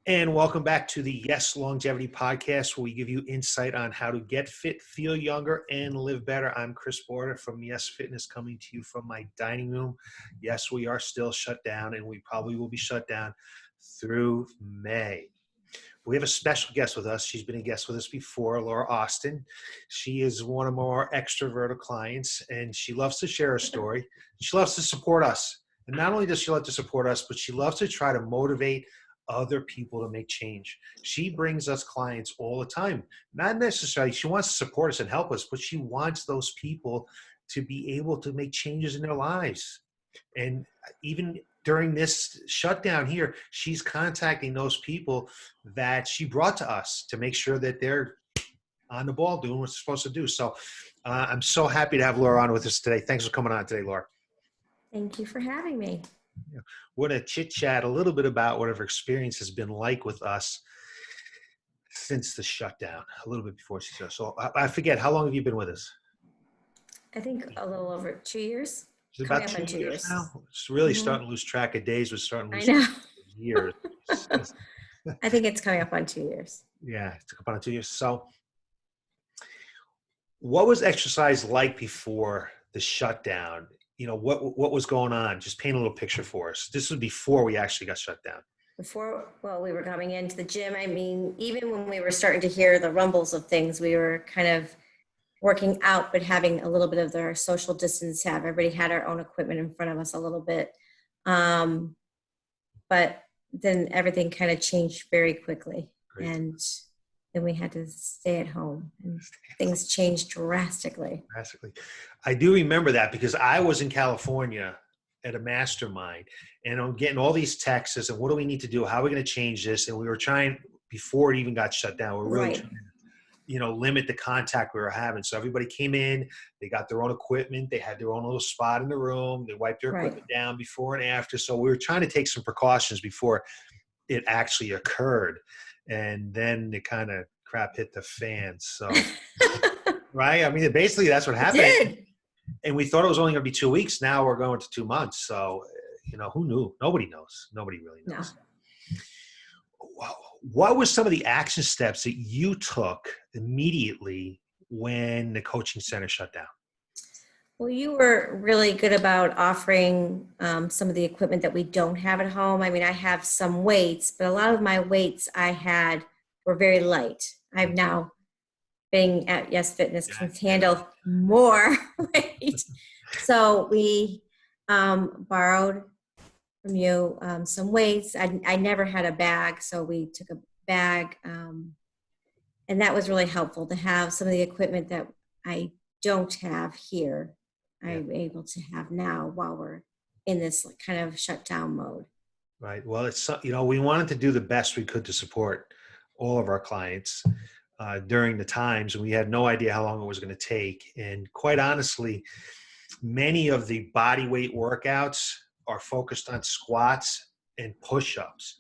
And welcome back to the Yes Longevity Podcast, where we give you insight on how to get fit, feel younger, and live better. I'm Chris Border from Yes Fitness, coming to you from my dining room. Yes, we are still shut down, and we probably will be shut down through May. We have a special guest with us. She's been a guest with us before, Laura Austin. She is one of our extroverted clients, and she loves to share her story. She loves to support us. And not only does she love to support us, but she loves to try to motivate other people to make change. She brings us clients all the time. Not necessarily, she wants to support us and help us, but she wants those people to be able to make changes in their lives. And even during this shutdown here, she's contacting those people that she brought to us to make sure that they're on the ball doing what they're supposed to do. So I'm so happy to have Laura on with us today. Thanks for coming on today, Laura. Thank you for having me. We're going to chit chat a little bit about what our experience has been like with us since the shutdown, a little bit before she said. So I forget, how long have you been with us? I think a little over 2 years. It's about 2 years now. It's really starting to lose track of days. We're starting to lose track of years. I think it's coming up on 2 years. Yeah, it's up on 2 years. So what was exercise like before the shutdown? You know, what was going on? Just paint a little picture for us. This was before we actually got shut down. We were coming into the gym. I mean, even when we were starting to hear the rumbles of things, we were kind of working out, but having a little bit of their social distance. Everybody had our own equipment in front of us a little bit. But then everything kind of changed very quickly. Great. And then we had to stay at home, and things changed drastically. I do remember that because I was in California at a mastermind, and I'm getting all these texts and what do we need to do? How are we going to change this? And we were trying, before it even got shut down, we're really trying to, limit the contact we were having. So everybody came in, they got their own equipment, they had their own little spot in the room, they wiped their equipment down before and after. So we were trying to take some precautions before it actually occurred. And then the kind of crap hit the fan. So, right? I mean, basically that's what happened. It did. And we thought it was only going to be 2 weeks. Now we're going to 2 months. So, who knew? Nobody knows. Nobody really knows. No. What were some of the action steps that you took immediately when the coaching center shut down? Well, you were really good about offering some of the equipment that we don't have at home. I mean, I have some weights, but a lot of my weights I had were very light. I've now been at Yes Fitness can handle more weight. So we borrowed from you some weights. I never had a bag, so we took a bag. And that was really helpful to have some of the equipment that I don't have here. I'm able to have now while we're in this kind of shutdown mode. Right. Well, it's, we wanted to do the best we could to support all of our clients during the times, and we had no idea how long it was going to take. And quite honestly, many of the body weight workouts are focused on squats and push-ups.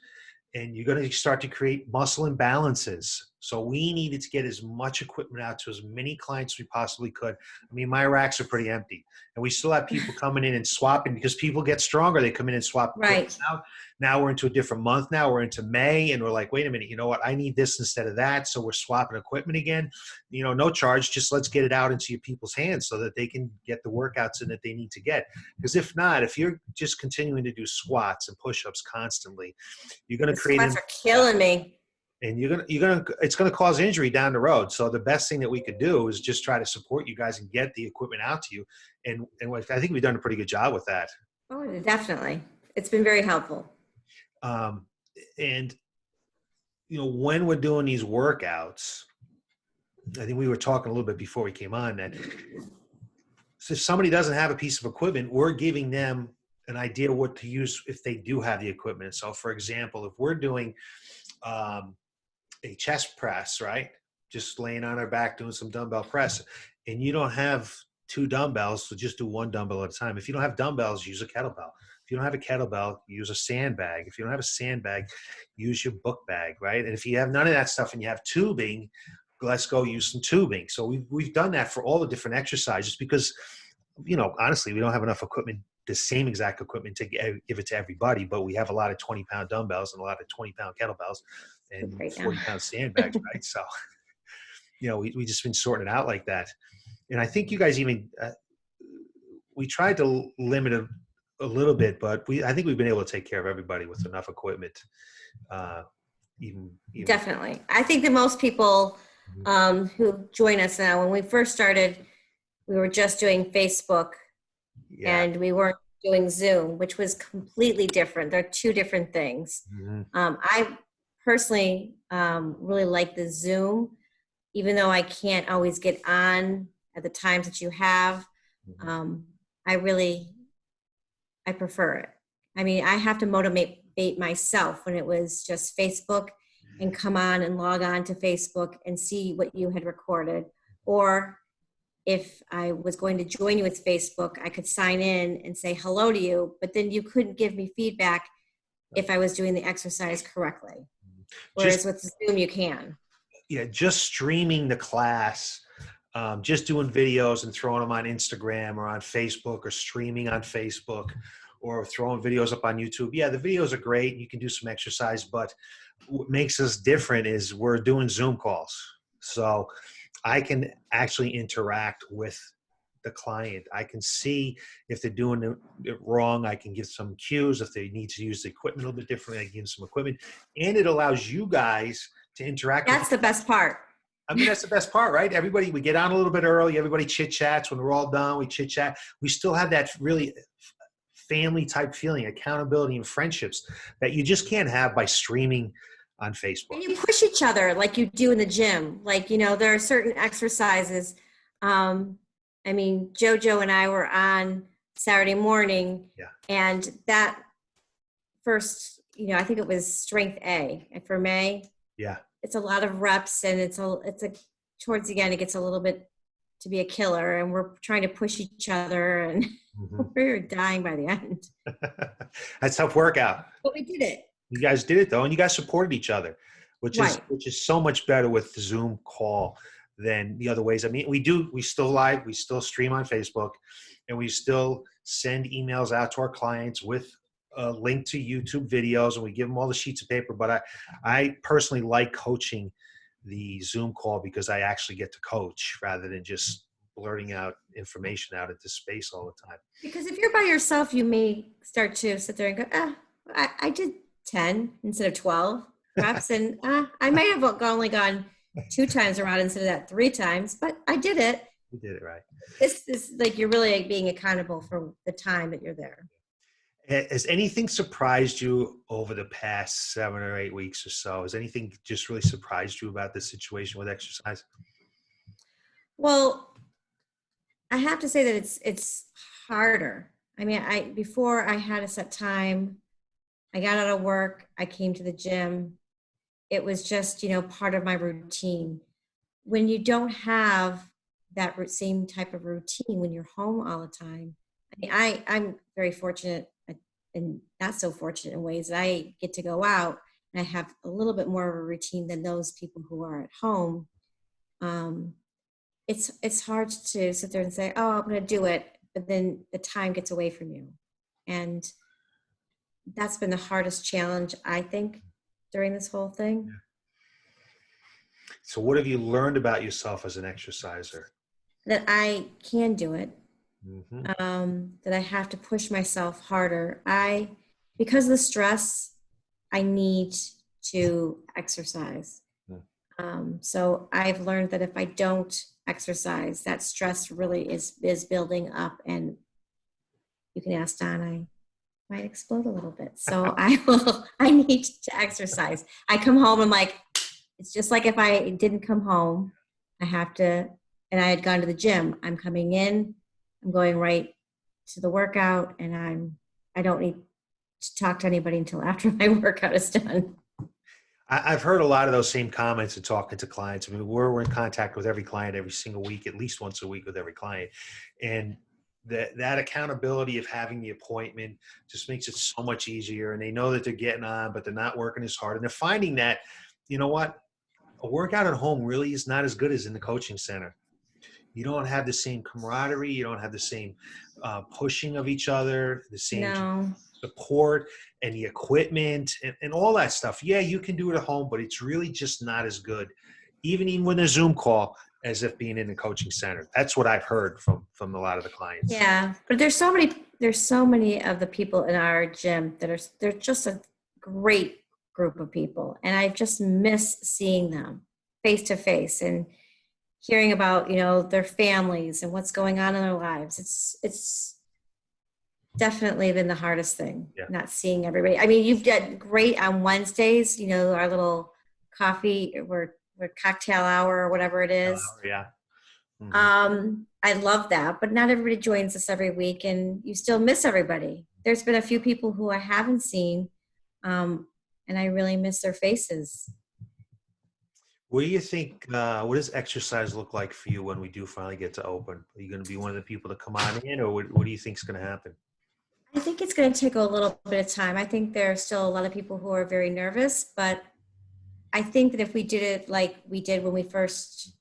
And you're going to start to create muscle imbalances. So we needed to get as much equipment out to as many clients as we possibly could. I mean, my racks are pretty empty. And we still have people coming in and swapping because people get stronger. They come in and swap. Right. Now we're into a different month. Now we're into May. And we're like, wait a minute, you know what? I need this instead of that. So we're swapping equipment again. No charge. Just let's get it out into your people's hands so that they can get the workouts in that they need to get. Because if not, if you're just continuing to do squats and push-ups constantly, you're going to create. Squats are killing me. And it's going to cause injury down the road. So the best thing that we could do is just try to support you guys and get the equipment out to you. And I think we've done a pretty good job with that. Oh, definitely. It's been very helpful. And when we're doing these workouts, I think we were talking a little bit before we came on that if somebody doesn't have a piece of equipment, we're giving them an idea what to use if they do have the equipment. So for example, if we're doing a chest press, right? Just laying on our back doing some dumbbell press, and you don't have 2 dumbbells, so just do 1 dumbbell at a time. If you don't have dumbbells, use a kettlebell. If you don't have a kettlebell, use a sandbag. If you don't have a sandbag, use your book bag, right? And if you have none of that stuff and you have tubing, let's go use some tubing. So we've done that for all the different exercises because, honestly, we don't have enough equipment the same exact equipment to give it to everybody, but we have a lot of 20-pound dumbbells and a lot of 20-pound kettlebells and Right now. 40-pound sandbags, right? So, we just been sorting it out like that. And I think you guys even, we tried to limit it a little bit, but I think we've been able to take care of everybody with enough equipment. Even Definitely. I think that most people who join us now, when we first started, we were just doing Facebook yeah. and we weren't doing Zoom, which was completely different. They're two different things. Mm-hmm. I personally really like the Zoom, even though I can't always get on at the times that you have. I prefer it. I mean, I have to motivate myself when it was just Facebook and come on and log on to Facebook and see what you had recorded. Or if I was going to join you with Facebook, I could sign in and say hello to you, but then you couldn't give me feedback if I was doing the exercise correctly. Whereas with Zoom, you can. Yeah, just streaming the class, just doing videos and throwing them on Instagram or on Facebook, or streaming on Facebook, or throwing videos up on YouTube. Yeah, the videos are great. You can do some exercise, but what makes us different is we're doing Zoom calls. So I can actually interact with the client. I can see if they're doing it wrong. I can give some cues. If they need to use the equipment a little bit differently, I can give them some equipment. And it allows you guys to interact. That's the best part. I mean, that's the best part, right? Everybody, we get on a little bit early. Everybody chit chats. When we're all done, we chit chat. We still have that really family type feeling, accountability, and friendships that you just can't have by streaming on Facebook. And you push each other like you do in the gym. Like, there are certain exercises. I mean, JoJo and I were on Saturday morning, and that first, I think it was strength A for May. Yeah. It's a lot of reps, and it's towards the end, it gets a little bit to be a killer, and we're trying to push each other, and we're dying by the end. That's a tough workout. But we did it. You guys did it though, and you guys supported each other, which is so much better with the Zoom call than the other ways. I mean, we still live, we still stream on Facebook, and we still send emails out to our clients with a link to YouTube videos, and we give them all the sheets of paper. But I personally like coaching the Zoom call because I actually get to coach rather than just blurting out information out into space all the time. Because if you're by yourself, you may start to sit there and go, I did 10 instead of 12 reps, and I might have only gone 2 times around instead of that 3 times, but I did it. You did it right. This is like you're really being accountable for the time that you're there. Has anything surprised you over the past 7 or 8 weeks or so? Has anything just really surprised you about this situation with exercise? Well, I have to say that it's harder. I mean, before I had a set time, I got out of work, I came to the gym. It was just, part of my routine. When you don't have that same type of routine when you're home all the time, I mean, I'm very fortunate and not so fortunate in ways that I get to go out and I have a little bit more of a routine than those people who are at home. It's hard to sit there and say, oh, I'm going to do it, but then the time gets away from you. And that's been the hardest challenge, I think, during this whole thing. Yeah. So what have you learned about yourself as an exerciser? That I can do it. Mm-hmm. That I have to push myself harder. Because of the stress, I need to exercise. So I've learned that if I don't exercise, that stress really is building up, and you can ask Don, I might explode a little bit. So I need to exercise. I come home, I'm like, it's just like if I didn't come home, I have to, and I had gone to the gym, I'm coming in, I'm going right to the workout, and I don't need to talk to anybody until after my workout is done. I've heard a lot of those same comments and talking to clients. I mean, we're in contact with every client every single week, at least once a week with every client. And that accountability of having the appointment just makes it so much easier. And they know that they're getting on, but they're not working as hard. And they're finding that, you know what, a workout at home really is not as good as in the coaching center. you don't have the same camaraderie. You don't have the same pushing of each other, the same No. support and the equipment and all that stuff. Yeah, you can do it at home, but it's really just not as good, even when a Zoom call, as if being in a coaching center. That's what I've heard from a lot of the clients. Yeah, but there's so many of the people in our gym that they're just a great group of people, and I just miss seeing them face to face and hearing about, their families and what's going on in their lives. It's definitely been the hardest thing, Yeah. not seeing everybody. I mean, you've done great on Wednesdays, our little coffee or cocktail hour or whatever it is. Yeah. Mm-hmm. I love that, but not everybody joins us every week, and you still miss everybody. There's been a few people who I haven't seen, and I really miss their faces. What do you think, what does exercise look like for you when we do finally get to open? Are you going to be one of the people to come on in, or what do you think is going to happen? I think it's going to take a little bit of time. I think there are still a lot of people who are very nervous, but I think that if we did it like we did when we first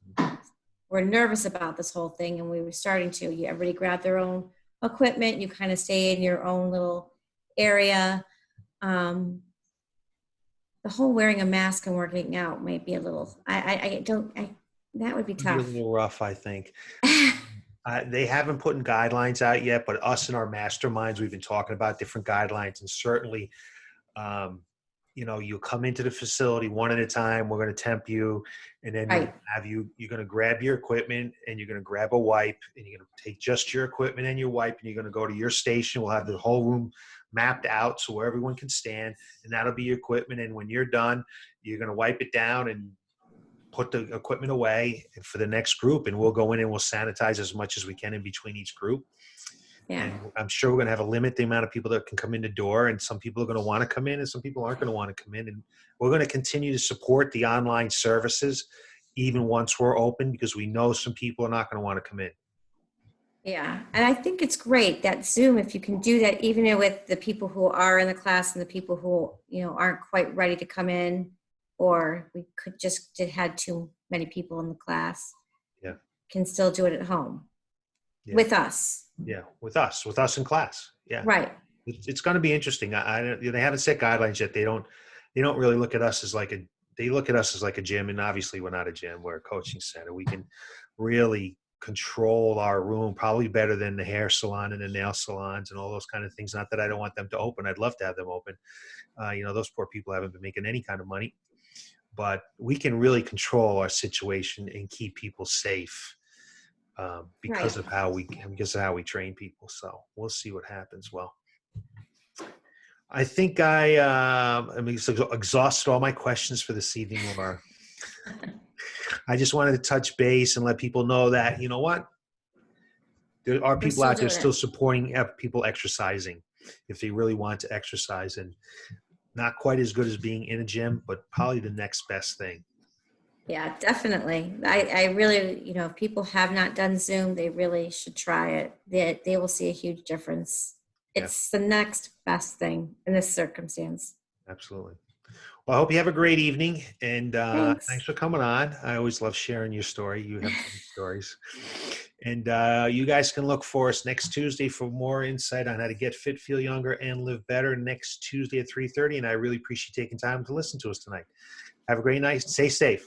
were nervous about this whole thing and we were starting to, everybody grabbed their own equipment, you kind of stay in your own little area. The whole wearing a mask and working out might be a little, that would be It'd be a tough. little rough, I think. They haven't put in guidelines out yet, but us in our masterminds, we've been talking about different guidelines, and certainly, you come into the facility one at a time. We're going to temp you, and then Right. you're going to grab your equipment, and you're going to grab a wipe, and you're going to take just your equipment and your wipe, and you're going to go to your station. We'll have the whole room mapped out so where everyone can stand, and that'll be your equipment. And when you're done, you're going to wipe it down and put the equipment away for the next group, and we'll go in and we'll sanitize as much as we can in between each group. Yeah. And I'm sure we're going to have a limit the amount of people that can come in the door, and some people are going to want to come in and some people aren't going to want to come in. And we're going to continue to support the online services even once we're open, because we know some people are not going to want to come in. Yeah. And I think it's great that Zoom, if you can do that, even with the people who are in the class and the people who, aren't quite ready to come in, or we could just had too many people in the class. Yeah. Can still do it at home. Yeah. With us. Yeah. With us in class. Yeah. Right. It's going to be interesting. They haven't set guidelines yet. They don't really look at us as they look at us as like a gym, and obviously we're not a gym. We're a coaching center. We can really control our room probably better than the hair salon and the nail salons and all those kind of things. Not that I don't want them to open. I'd love to have them open. Those poor people haven't been making any kind of money, but we can really control our situation and keep people safe because Right. of how we train people. So we'll see what happens. Well, I think I exhausted all my questions for this evening, Laura. I just wanted to touch base and let people know that, you know what? There are people out there still supporting people exercising if they really want to exercise, and not quite as good as being in a gym, but probably the next best thing. Yeah, definitely. I really, if people have not done Zoom, they really should try it. They will see a huge difference. Yeah. It's the next best thing in this circumstance. Absolutely. Well, I hope you have a great evening, and thanks for Thanks. coming on. I always love sharing your story. You have great stories. And you guys can look for us next Tuesday for more insight on how to get fit, feel younger, and live better next Tuesday at 3:30. And I really appreciate you taking time to listen to us tonight. Have a great night. Stay safe.